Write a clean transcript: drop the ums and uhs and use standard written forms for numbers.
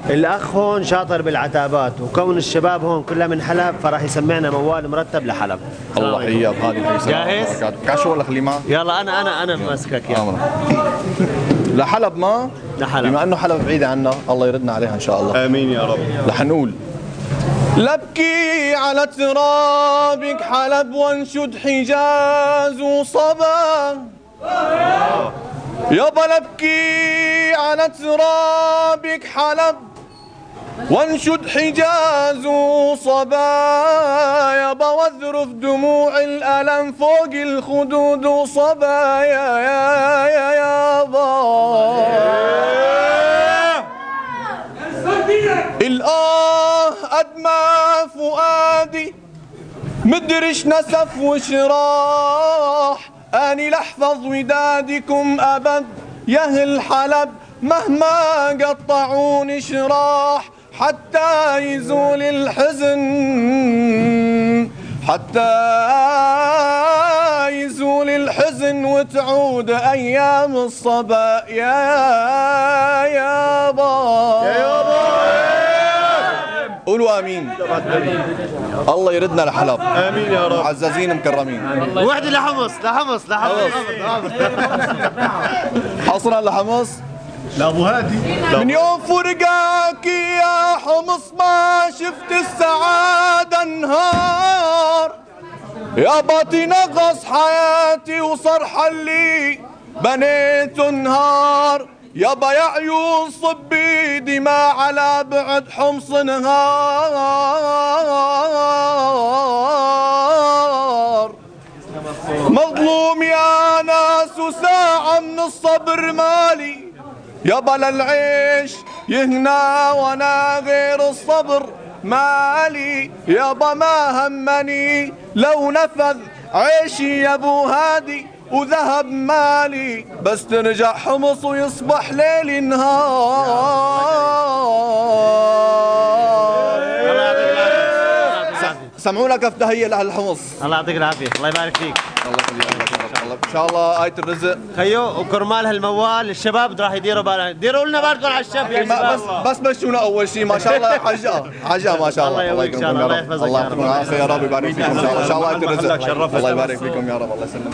الأخ هون شاطر بالعتابات، وكون الشباب هون كلها من حلب فراح يسمعنا موال مرتب لحلب. الله حياك هادي الحساب. جاهز؟ كعشو ولا خليه معك؟ يلا أنا ماسكك يلا. لحلب ما؟ لحلب. بما انه حلب بعيدة عنا الله يردنا عليها ان شاء الله. امين يا رب. رح نقول لبكي على ترابك حلب وانشد حجاز وصبا. يابا لبكي على ترابك حلب وانشد حجاز وصبا. يابا واذرف دموع الألم فوق الخدود وصبا. يا يابا الآه أدمى فؤادي مدرش نسف وشراح. أني لحفظ ودادكم أبد يا أهل حلب مهما قطعوني شراح. حتى يزول الحزن حتى يزول الحزن وتعود أيام الصبا. يا يابا قولوا امين. الله يردنا لحلب. امين يا رب. معززين مكرمين. وحدة لحمص. حصرا لحمص لابو هادي. من يوم فرقاك يا حمص ما شفت السعادة انهار. يا باطي نغص حياتي وصرح اللي بنيته نهار. يابا يا عيون صبي دماء على بعد حمص نهار. مظلوم يا ناس وساعة من الصبر مالي. يابا للعيش يهنا وانا غير الصبر مالي. يابا ما همني لو نفذ عيشي يا ابو هادي وذهب مالي. بس ترجع حمص ويصبح ليل نهار. سمعونا كيف تهيئ لأهل الحمص. الله يعطيك العافية، الله يبارك فيك. الله يخليك. ان شاء الله آية الرزق. خيو وكرمال هالموال الشباب راح يديروا بالهم، ديروا لنا بالكم على الشاب يا شباب. بس مشونا اول شيء ما شاء الله حجة ما شاء الله. الله يقويك ان شاء الله، الله يحفظك الله يعطيكم العافية يا رب، يبارك فيكم ان شاء الله. آية الرزق. الله يبارك فيكم يا رب، الله يسلمك.